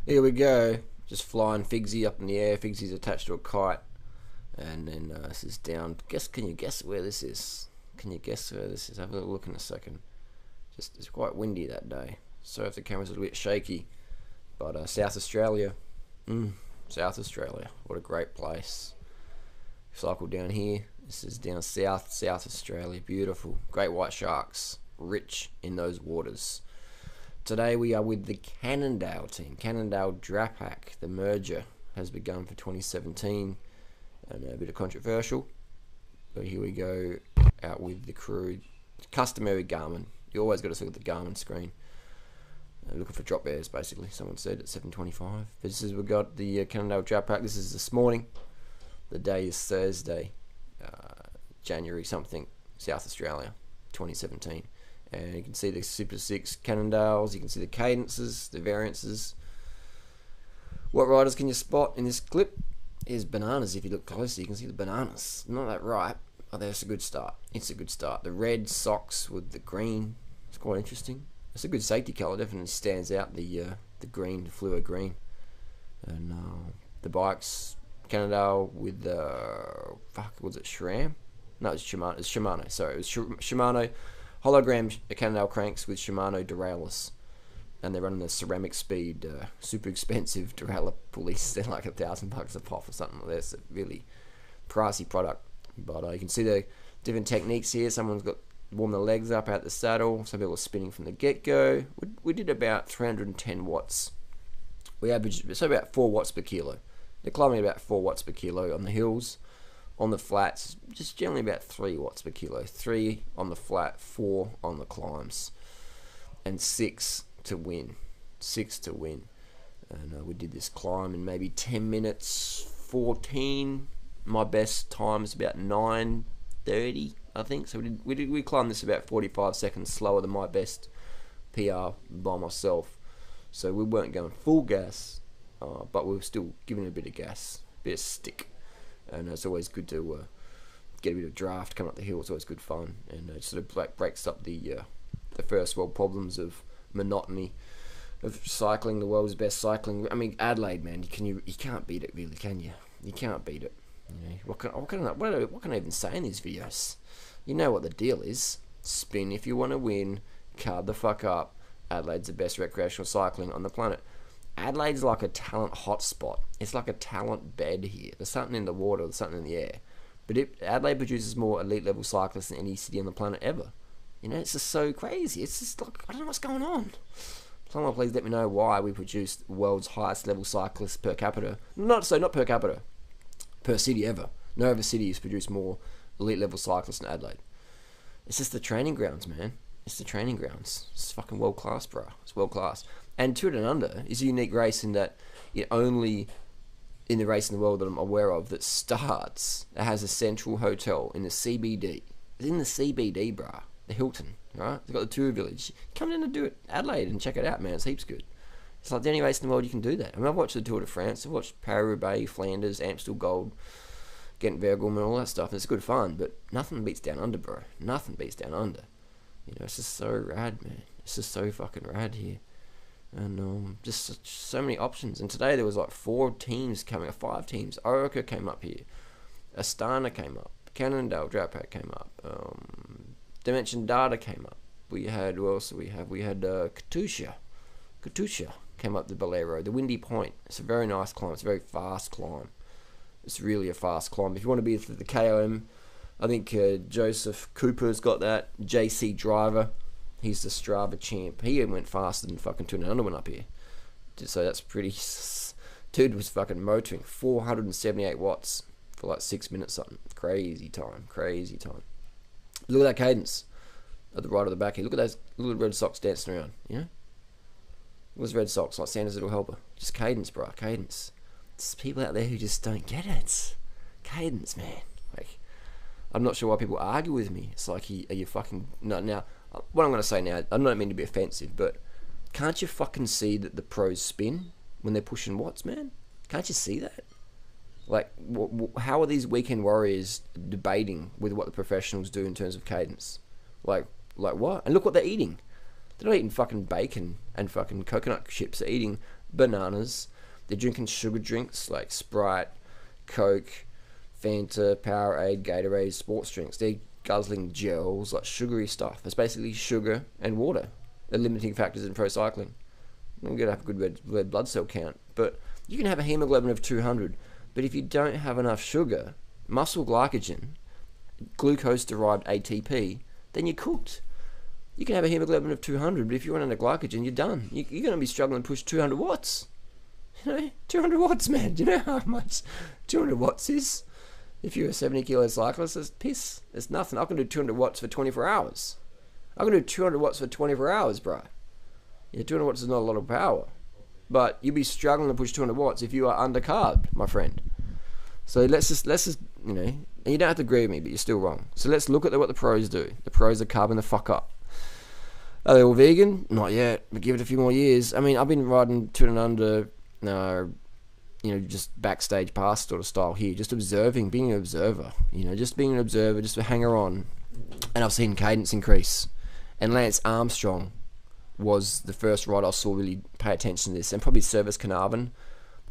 Here we go. Just flying Figsy up in the air. Figsy's attached to a kite. And then this is down. Can you guess where this is? Can you guess where this is? Have a little look in a second. It's quite windy that day. So if the camera's a little bit shaky. But South Australia. South Australia. What a great place. Cycle down here. This is down South Australia. Beautiful. Great white sharks. Rich in those waters. Today we are with the Cannondale team. Cannondale Drapac. The merger has begun for 2017. And a bit of controversial. But here we go out with the crew. Customary Garmin. You always got to look at the Garmin screen. Looking for drop airs, basically. Someone said at 7:25. But this is, we've got the Cannondale Drapac. This is this morning. The day is Thursday, January something, South Australia, 2017. And you can see the Super 6 Cannondales. You can see the cadences, the variances. What riders can you spot in this clip? Is bananas. If you look closer, you can see the bananas. Not that ripe, but that's a good start. It's a good start. The red socks with the green. It's quite interesting. It's a good safety colour. Definitely stands out. The green, the fluo green, and the bikes. Cannondale with was it SRAM? No, it's Shimano. It's Shimano. Sorry, it was Shimano hologram Cannondale cranks with Shimano derailleurs. And they're running the ceramic speed, super expensive derailleur pulleys. They're like $1,000 a pop or something like that. It's a really pricey product. But you can see the different techniques here. Someone's got warm the legs up out the saddle. Some people are spinning from the get-go. We did about 310 watts. We averaged about 4 watts per kilo. They're climbing about 4 watts per kilo on the hills. On the flats, just generally about 3 watts per kilo. 3 on the flat, 4 on the climbs. And 6 to win. 6 to win. And we did this climb in maybe 10 minutes 14. My best time is about 9:30, I think. So we climbed this about 45 seconds slower than my best PR by myself. So we weren't going full gas, but we were still giving it a bit of gas, a bit of stick. And it's always good to get a bit of draft coming up the hill. It's always good fun, and it sort of breaks up the first world problems of monotony of cycling. The world's best cycling. I mean, Adelaide, man, you can't beat it, really, can you? You can't beat it. You know, what can I even say in these videos? You know what the deal is. Spin if you want to win. Card the fuck up. Adelaide's the best recreational cycling on the planet. Adelaide's like a talent hotspot. It's like a talent bed here. There's something in the water. There's something in the air. But Adelaide produces more elite level cyclists than any city on the planet ever. You know, it's just so crazy. It's just like, I don't know what's going on. Someone please let me know why we produce the world's highest level cyclists per capita. Not per capita, per city ever. No other city has produced more elite level cyclists than Adelaide. It's just the training grounds, man. It's the training grounds. It's fucking world class, bro. It's world class. And Tour Down Under is a unique race in that it only in the race in the world that I'm aware of that starts, it has a central hotel in the CBD. It's in the CBD, bruh. The Hilton, right? It's got the tour village. Come in and do it, Adelaide, and check it out, man. It's heaps good. It's like the only race in the world you can do that. I mean, I've watched the Tour de France. I've watched Paris-Roubaix, Flanders, Amstel Gold, Ghent-Wevelgem, and all that stuff. And it's good fun, but nothing beats Down Under, bro. Nothing beats Down Under. You know, it's just so rad, man. It's just so fucking rad here. And just so many options. And today there was like 5 teams. Orica came up here. Astana came up. Cannondale Drapac came up. Dimension Data came up. We had, who else do we have? We had Katusha. Katusha came up the Bolero. The Windy Point. It's a very nice climb. It's a very fast climb. It's really a fast climb. If you want to be the KOM, I think Joseph Cooper's got that. JC Driver. He's the Strava champ. He went faster than fucking Tour Down Under went up here. So that's pretty... Dude was fucking motoring 478 watts for like 6 minutes something. Crazy time. Crazy time. Look at that cadence at the right of the back here. Look at those little red socks dancing around, you know? Those red socks, like Santa's little helper. Just cadence, bro. Cadence. There's people out there who just don't get it. Cadence, man. Like, I'm not sure why people argue with me. It's like, are you fucking... No, now... What I'm going to say now, I don't mean to be offensive, but can't you fucking see that the pros spin when they're pushing watts, man? Can't you see that? Like, how are these weekend warriors debating with what the professionals do in terms of cadence? Like what? And look what they're eating. They're not eating fucking bacon and fucking coconut chips. They're eating bananas. They're drinking sugar drinks like Sprite, Coke, Fanta, Powerade, Gatorade, sports drinks. They're guzzling gels, like sugary stuff. It's basically sugar and water. The limiting factors in pro cycling. You're going to have a good red blood cell count. But you can have a hemoglobin of 200. But if you don't have enough sugar, muscle glycogen, glucose-derived ATP, then you're cooked. You can have a hemoglobin of 200, but if you run out of glycogen, you're done. You're going to be struggling to push 200 watts. 200 watts, man. Do you know how much 200 watts is? If you're a 70 kilo cyclist, it's piss. It's nothing. I can do 200 watts for 24 hours. I can do 200 watts for 24 hours, bro. Yeah, 200 watts is not a lot of power. But you'll be struggling to push 200 watts if you are undercarbed, my friend. So let's just, and you don't have to agree with me, but you're still wrong. So let's look at what the pros do. The pros are carbing the fuck up. Are they all vegan? Not yet, but give it a few more years. I mean, I've been riding 200 under, just backstage pass sort of style here, just observing, being an observer, just being an observer, just a hanger on. And I've seen cadence increase. And Lance Armstrong was the first rider I saw really pay attention to this, and probably Service Carnarvon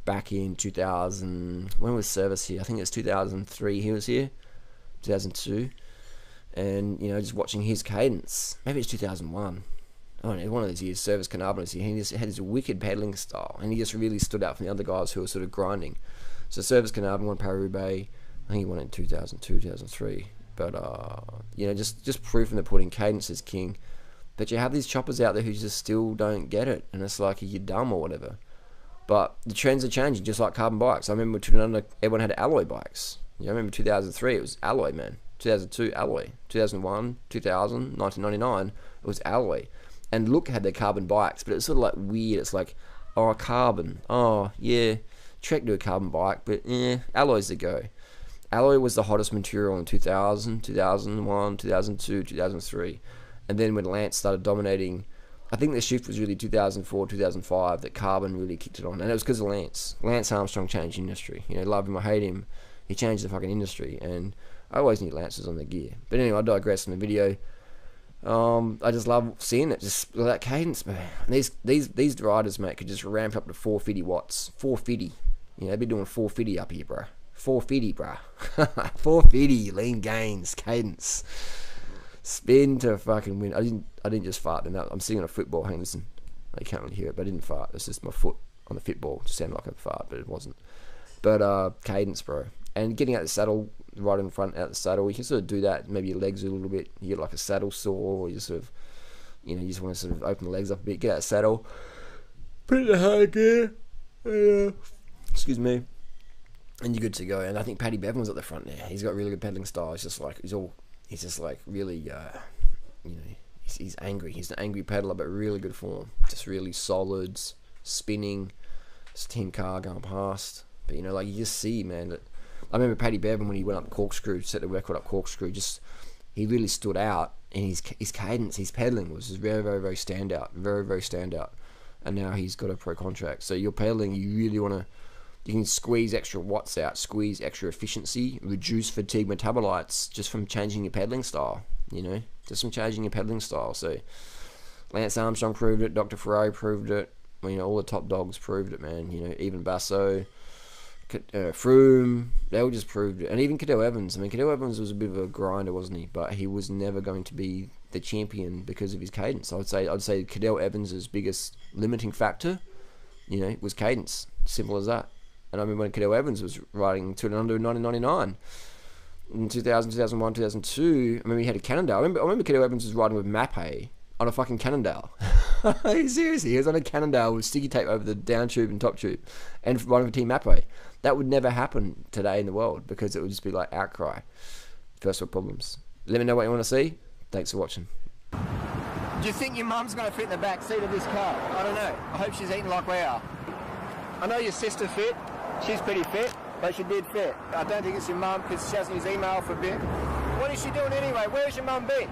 back in 2000. When was Service here? I think it was 2003 he was here, 2002. And, just watching his cadence. Maybe it's 2001. I don't know, one of those years, Service Carnarvon was here. He just had his wicked pedaling style, and he just really stood out from the other guys who were sort of grinding. So Service Carnarvon won Paris-Roubaix. I think he won it in 2002, 2003. But, just proof in the pudding. Cadence is king. But you have these choppers out there who just still don't get it. And it's like, you're dumb or whatever. But the trends are changing, just like carbon bikes. I remember everyone had alloy bikes. I remember 2003, it was alloy, man. 2002, alloy. 2001, 2000, 1999, it was alloy. And Look had their carbon bikes, but it's sort of like weird. It's like, carbon. Oh, yeah. Trek do a carbon bike, but alloy's the go. Alloy was the hottest material in 2000, 2001, 2002, 2003. And then when Lance started dominating, I think the shift was really 2004, 2005 that carbon really kicked it on. And it was because of Lance. Lance Armstrong changed the industry. Love him or hate him, he changed the fucking industry. And I always knew Lance was on the gear. But anyway, I digress from the video. I just love seeing it, just that cadence, man. And these riders, mate, could just ramp up to 450 watts. 450. They'd be doing 450 up here, bro. 450, bro. 450, lean gains, cadence. Spin to fucking win. I didn't just fart. I'm sitting on a football. Hang on, listen. You can't really hear it, but I didn't fart. It's just my foot on the football. It sounded like a fart, but it wasn't. But cadence, bro. And getting out the saddle, right in front, out the saddle, you can sort of do that. Maybe your legs a little bit. You get like a saddle sore, or you sort of, you just want to sort of open the legs up a bit. Get out the saddle, put it in high gear. Excuse me. And you're good to go. And I think Paddy Bevan was at the front there. He's got really good pedaling style. He's just like really, he's angry. He's an angry pedaler, but really good form. Just really solids, spinning. It's Team Car going past. But you just see, man, that I remember Paddy Bevan when he went up corkscrew, set the record up corkscrew. He really stood out, and his cadence, his pedaling was just very, very, very standout, very, very standout. And now he's got a pro contract. So your pedaling, you really want to. You can squeeze extra watts out, squeeze extra efficiency, reduce fatigue metabolites just from changing your pedaling style, just from changing your pedaling style. So Lance Armstrong proved it, Dr. Ferrari proved it, all the top dogs proved it, man. Even Basso, Froome, they all just proved it. And even Cadel Evans. I mean, Cadel Evans was a bit of a grinder, wasn't he? But he was never going to be the champion because of his cadence. I'd say Cadel Evans' biggest limiting factor, was cadence. Simple as that. And I remember when Cadel Evans was riding 200 in 1999. In 2000, 2001, 2002, I remember he had a Cannondale. I remember Cadel Evans was riding with Mapei on a fucking Cannondale. Seriously, he was on a Cannondale with sticky tape over the down tube and top tube and riding for Team Mapei. That would never happen today in the world because it would just be like outcry. First world problems. Let me know what you want to see. Thanks for watching. Do you think your mum's going to fit in the back seat of this car? I don't know. I hope she's eating like we are. I know your sister fit. She's pretty fit, but she did fit. I don't think it's your mum because she hasn't used email for a bit. What is she doing anyway? Where's your mum been?